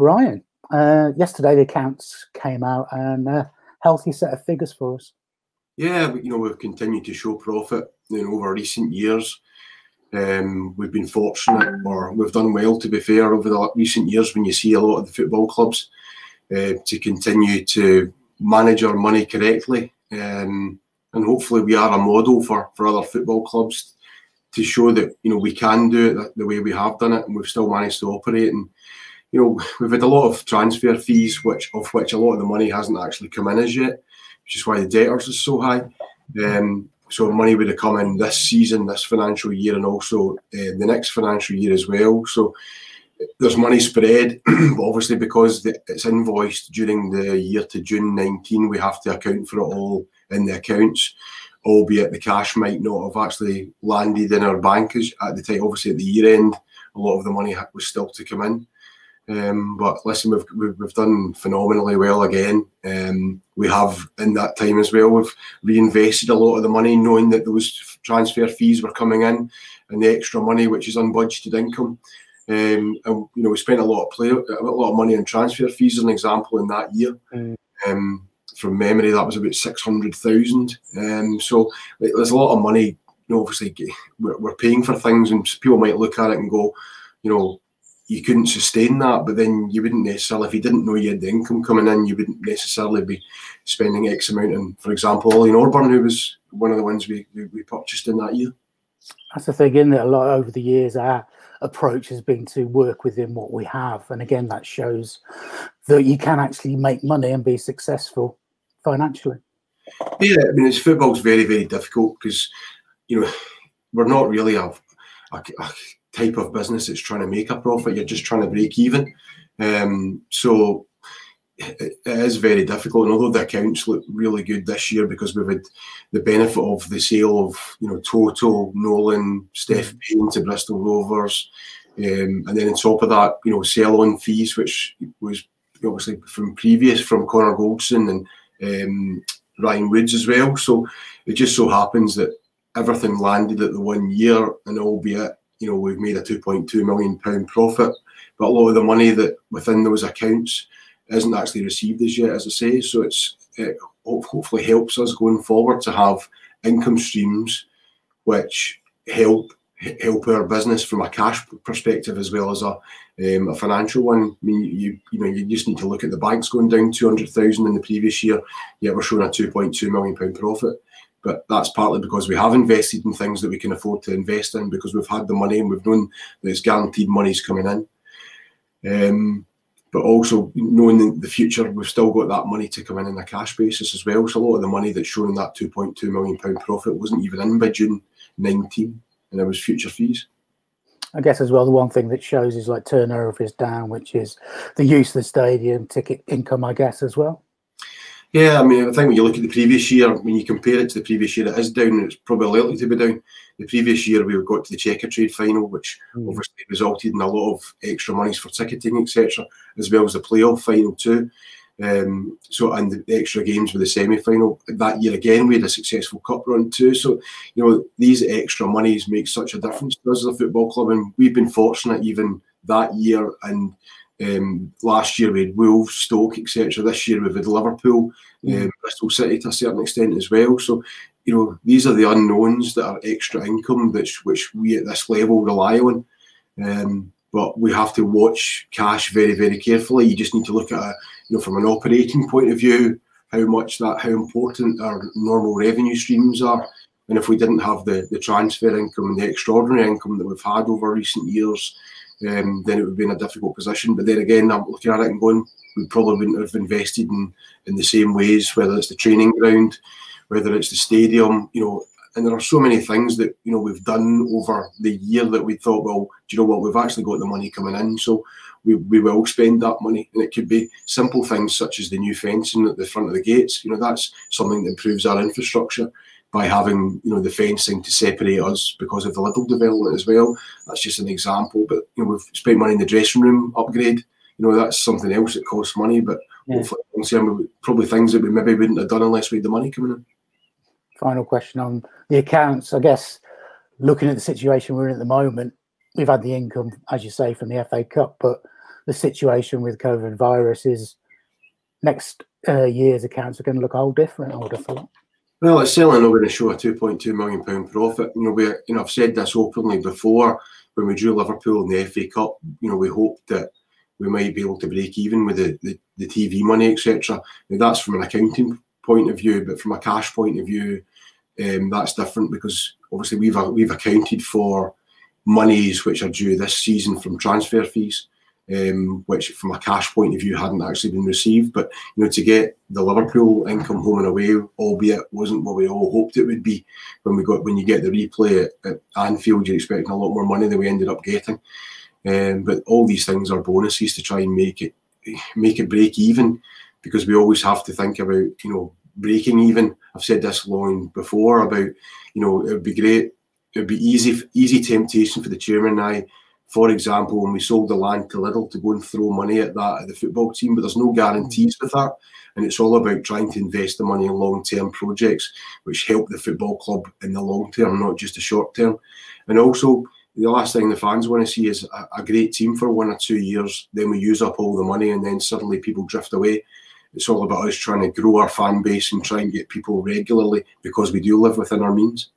Brian, yesterday the accounts came out and a healthy set of figures for us. Yeah, we've continued to show profit over recent years. We've been fortunate, or we've done well, to be fair, over the recent years when you see a lot of the football clubs to continue to manage our money correctly. And hopefully we are a model for other football clubs to show that, we can do it the way we have done it, and we've still managed to operate. And, we've had a lot of transfer fees, of which a lot of the money hasn't actually come in as yet, which is why the debtors is so high. So money would have come in this season, this financial year, and also the next financial year as well. So there's money spread, but obviously because it's invoiced during the year to June 19, we have to account for it all in the accounts, albeit the cash might not have actually landed in our bank at the time. Obviously at the year end, a lot of the money was still to come in. But listen, we've done phenomenally well again. We have, in that time as well, we've reinvested a lot of the money, knowing that those transfer fees were coming in and the extra money, which is unbudgeted income. And we spent a lot of money on transfer fees, as an example, in that year. From memory, that was about 600,000. So there's a lot of money. Obviously, we're paying for things, and people might look at it and go, you couldn't sustain that, but then you wouldn't necessarily, if you didn't know you had the income coming in, you wouldn't necessarily be spending X amount. And for example, Ollie Norburn, who was one of the ones we purchased in that year. That's the thing, isn't it? A lot over the years, our approach has been to work within what we have. And again, that shows that you can actually make money and be successful financially. Yeah, I mean, football's very, very difficult because, we're not really a type of business that's trying to make a profit. You're just trying to break even. So it is very difficult. And although the accounts look really good this year because we've had the benefit of the sale of Toto, Nolan, Steph Payne to Bristol Rovers, and then on top of that, sell-on fees, which was obviously from Connor Goldson and Ryan Woods as well. So it just so happens that everything landed at the 1 year, and albeit we've made a £2.2 million profit, but a lot of the money that within those accounts isn't actually received as yet, as I say. So it hopefully helps us going forward to have income streams which help our business from a cash perspective as well as a financial one. I mean, you just need to look at the banks going down 200,000 in the previous year, yet we're showing a £2.2 million profit. But that's partly because we have invested in things that we can afford to invest in, because we've had the money and we've known that it's guaranteed money's coming in. But also knowing in the future, we've still got that money to come in a cash basis as well. So a lot of the money that's shown in that £2.2 million profit wasn't even in by June 19, and it was future fees. I guess as well, the one thing that shows is like turnover is down, which is the use of the stadium, ticket income, I guess, as well. Yeah, I mean, I think when you look at the previous year, when you compare it to the previous year, it is down, and it's probably likely to be down. The previous year, we got to the Checker Trade final, which obviously resulted in a lot of extra monies for ticketing, etc., as well as the playoff final too. And the extra games with the semi-final. That year again, we had a successful cup run too. So, these extra monies make such a difference to us as a football club, and we've been fortunate even that year. And last year we had Wolves, Stoke, etc. This year we've had Liverpool, Bristol City to a certain extent as well. So, these are the unknowns that are extra income which we at this level rely on. But we have to watch cash very, very carefully. You just need to look at it, from an operating point of view, how important our normal revenue streams are. And if we didn't have the transfer income and the extraordinary income that we've had over recent years, then it would be in a difficult position. But then again, I'm looking at it and going, we probably wouldn't have invested in the same ways, whether it's the training ground, whether it's the stadium, and there are so many things that, we've done over the year that we thought, well, do you know what, we've actually got the money coming in, so we will spend that money. And it could be simple things such as the new fencing at the front of the gates. That's something that improves our infrastructure by having, the fencing to separate us because of the Lidl development as well. That's just an example. But, we've spent money in the dressing room upgrade. That's something else that costs money, but hopefully, probably things that we maybe wouldn't have done unless we had the money coming in. Final question on the accounts. I guess looking at the situation we're in at the moment, we've had the income, as you say, from the FA Cup, but the situation with COVID virus is next year's accounts are going to look all different, I would have thought. Well, it's certainly not going to show a £2.2 million profit. I've said this openly before. When we drew Liverpool in the FA Cup, we hoped that we might be able to break even with the TV money, etc. That's from an accounting point of view, but from a cash point of view, that's different, because obviously we've accounted for monies which are due this season from transfer fees, which from a cash point of view hadn't actually been received. But to get the Liverpool income home and away, albeit wasn't what we all hoped it would be. When you get the replay at Anfield, you're expecting a lot more money than we ended up getting. But all these things are bonuses to try and make it break even, because we always have to think about breaking even. I've said this long before about it would be great. It would be easy temptation for the chairman and I, for example, when we sold the land to Lidl, to go and throw money at the football team, but there's no guarantees with that. And it's all about trying to invest the money in long-term projects which help the football club in the long term, not just the short term. And also, the last thing the fans want to see is a great team for 1 or 2 years, then we use up all the money and then suddenly people drift away. It's all about us trying to grow our fan base and try and get people regularly, because we do live within our means.